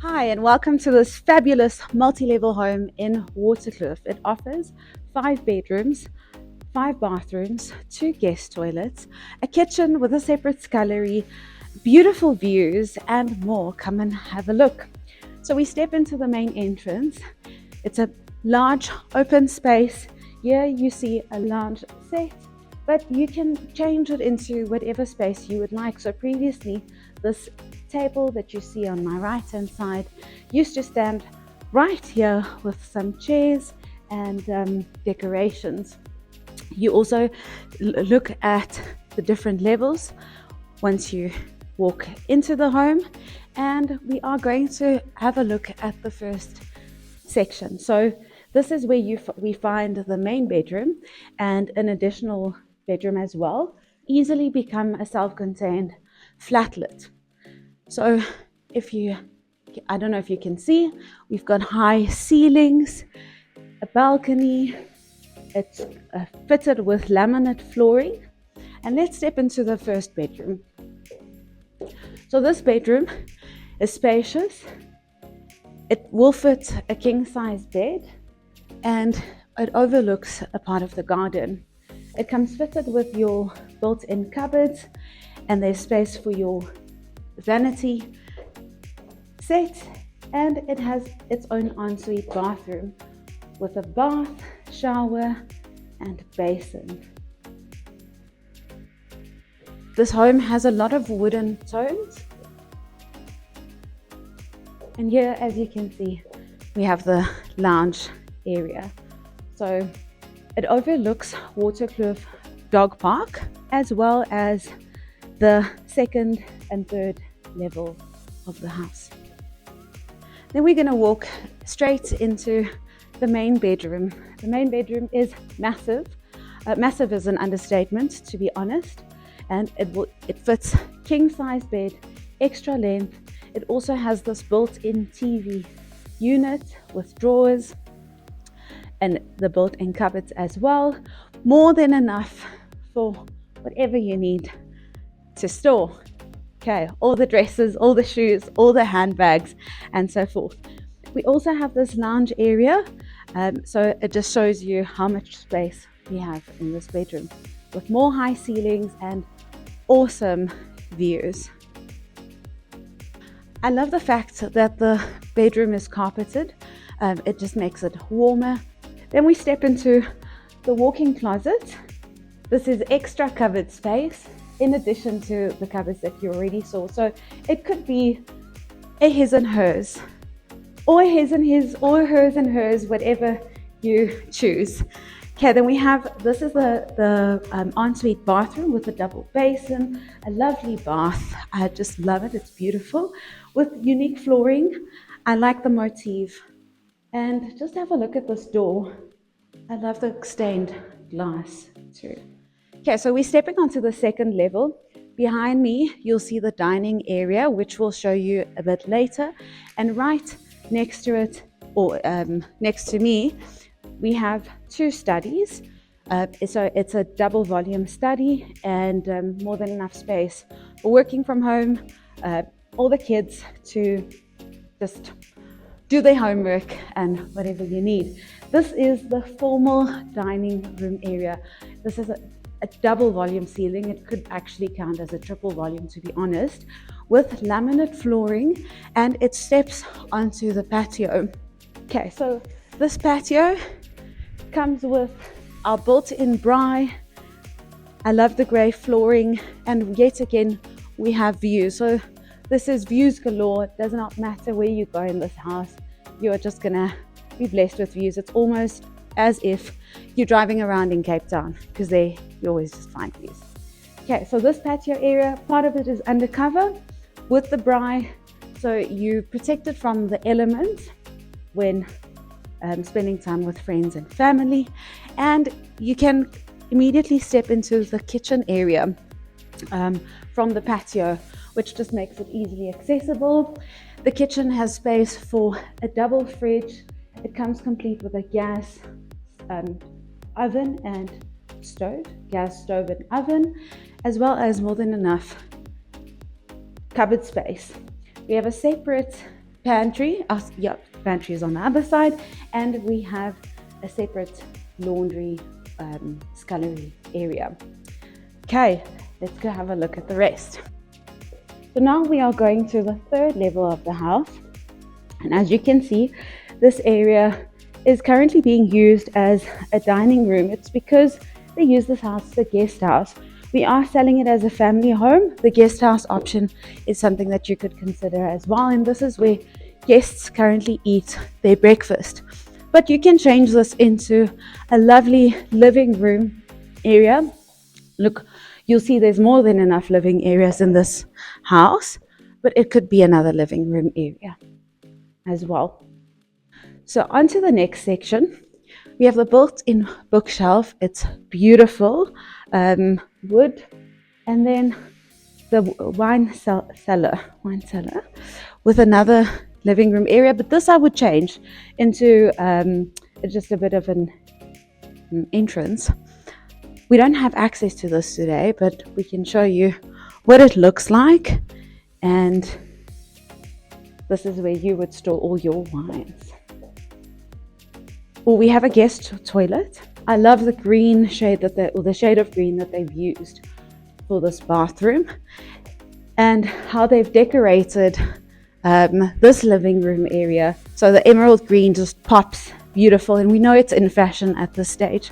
Hi, and welcome to this fabulous multi-level home in Waterkloof. It offers 5 bedrooms, 5 bathrooms, 2 guest toilets, a kitchen with a separate scullery, beautiful views, and more. Come and have a look. So we step into the main entrance. It's a large open space. Here you see a lounge set, but you can change it into whatever space you would like. So previously, this table that you see on my right hand side used to stand right here with some chairs and decorations. You also look at the different levels once you walk into the home, and we are going to have a look at the first section. So this is where we find the main bedroom and an additional bedroom as well, easily become a self-contained flatlet. So I don't know if you can see, we've got high ceilings, a balcony. It's fitted with laminate flooring. And let's step into the first bedroom. So this bedroom is spacious. It will fit a king-size bed, and it overlooks a part of the garden. It comes fitted with your built-in cupboards, and there's space for your vanity set, and it has its own ensuite bathroom with a bath, shower, and basin. This home has a lot of wooden tones, and here, as you can see, we have the lounge area. So it overlooks Waterkloof Dog Park, as well as the second and third level of the house. Then we're going to walk straight into the main bedroom. The main bedroom is massive. Massive is an understatement, to be honest. And it fits king-size bed, extra length. It also has this built-in TV unit with drawers and the built-in cupboards as well. More than enough for whatever you need to store. Okay, all the dresses, all the shoes, all the handbags, and so forth. We also have this lounge area, so it just shows you how much space we have in this bedroom, with more high ceilings and awesome views. I love the fact that the bedroom is carpeted. It just makes it warmer. Then we step into the walk-in closet. This is extra covered space in addition to the cupboards that you already saw. So it could be a his and hers, or his and his, or hers and hers, whatever you choose. Okay, then we have, this is the ensuite bathroom with a double basin, a lovely bath. I just love it. It's beautiful with unique flooring. I like the motif. And just have a look at this door. I love the stained glass too. Okay, so we're stepping onto the second level. Behind me, you'll see the dining area, which we'll show you a bit later. And right next to it, or next to me, we have 2 studies. So it's a double volume study, and more than enough space for working from home, all the kids to just do their homework and whatever you need. This is the formal dining room area. This is a double volume ceiling. It could actually count as a triple volume, to be honest, with laminate flooring, and it steps onto the patio. Okay, so this patio comes with our built-in braai. I love the grey flooring, and yet again we have views. So this is views galore. It does not matter where you go in this house, you are just gonna be blessed with views. It's almost as if you're driving around in Cape Town, because there you always just find views. Okay, so this patio area, part of it is undercover with the braai, so you protect it from the elements when spending time with friends and family. And you can immediately step into the kitchen area from the patio, which just makes it easily accessible. The kitchen has space for a double fridge. It comes complete with a gas oven and stove, gas stove and oven, as well as more than enough cupboard space. We have a separate pantry. Yeah, pantry is on the other side, and we have a separate laundry scullery area. Okay, let's go have a look at the rest. So now we are going to the third level of the house, and as you can see, this area is currently being used as a dining room. It's because they use this house as a guest house. We are selling it as a family home. The guest house option is something that you could consider as well, and this is where guests currently eat their breakfast. But you can change this into a lovely living room area. Look, you'll see there's more than enough living areas in this house, but it could be another living room area as well. So on to the next section. We have the built-in bookshelf. It's beautiful, wood, and then the wine cellar with another living room area. But this I would change into just a bit of an entrance. We don't have access to this today, but we can show you what it looks like. And this is where you would store all your wines. Well, we have a guest toilet. I love the green shade the shade of green that they've used for this bathroom, and how they've decorated this living room area. So the emerald green just pops beautiful, and we know it's in fashion at this stage.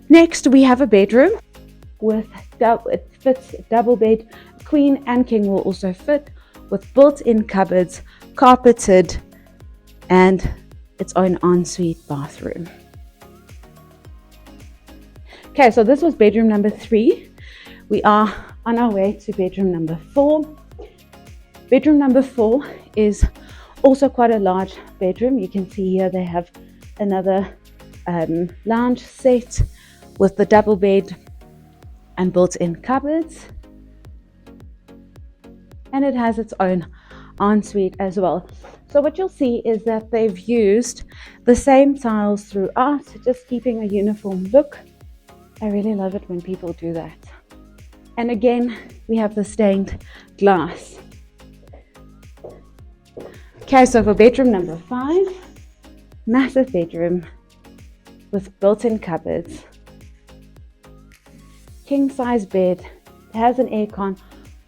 Next, we have a bedroom with it fits double bed. Queen and king will also fit, with built-in cupboards, carpeted, and its own ensuite bathroom. Okay, so this was bedroom number 3. We are on our way to bedroom number 4. Bedroom number 4 is also quite a large bedroom. You can see here they have another lounge set with the double bed and built-in cupboards, and it has its own ensuite as well. So what you'll see is that they've used the same tiles throughout, just keeping a uniform look. I really love it when people do that. And again, we have the stained glass. Okay, so for bedroom number 5, massive bedroom with built-in cupboards, king size bed, it has an aircon,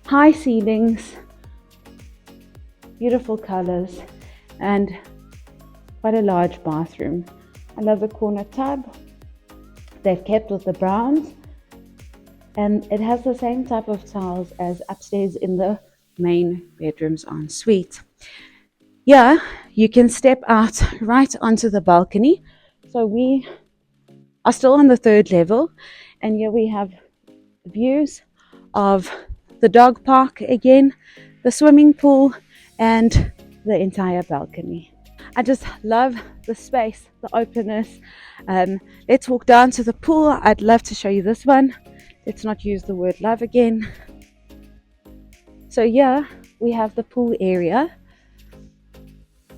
high ceilings, beautiful colors, and quite a large bathroom. I love the corner tub. They've kept with the browns, and it has the same type of tiles as upstairs in the main bedroom's ensuite. Yeah, you can step out right onto the balcony. So we are still on the 3rd level, and here we have views of the dog park again, the swimming pool, and the entire balcony. I just love the space, the openness. Let's walk down to the pool. I'd love to show you this one. Let's not use the word love again. So here we have the pool area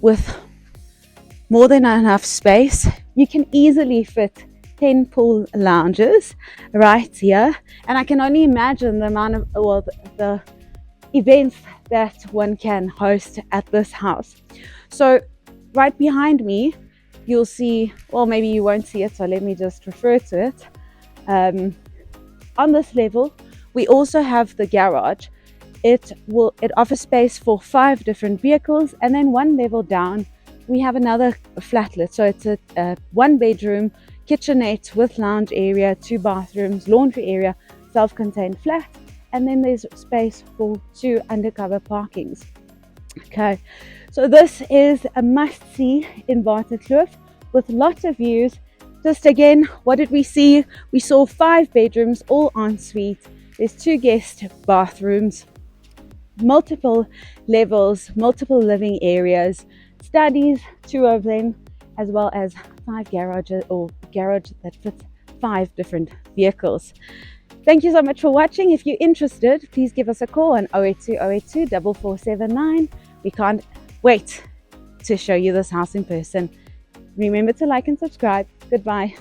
with more than enough space. You can easily fit 10 pool lounges right here, and I can only imagine the amount of the events that one can host at this house. So right behind me you'll see, well, maybe you won't see it, so let me just refer to it. On this level we also have the garage. It offers space for 5 different vehicles, and then 1 level down we have another flatlet. So it's a 1 bedroom kitchenette with lounge area, 2 bathrooms, laundry area, self-contained flat, and then there's space for 2 undercover parkings. Okay, so this is a must-see in Waterkloof with lots of views. Just again, what did we see? We saw 5 bedrooms, all ensuite. There's 2 guest bathrooms, multiple levels, multiple living areas, studies, 2 of them, as well as 5 garages, or garage that fits 5 different vehicles. Thank you so much for watching. If you're interested, please give us a call on 082 082 4479. We can't wait to show you this house in person. Remember to like and subscribe. Goodbye.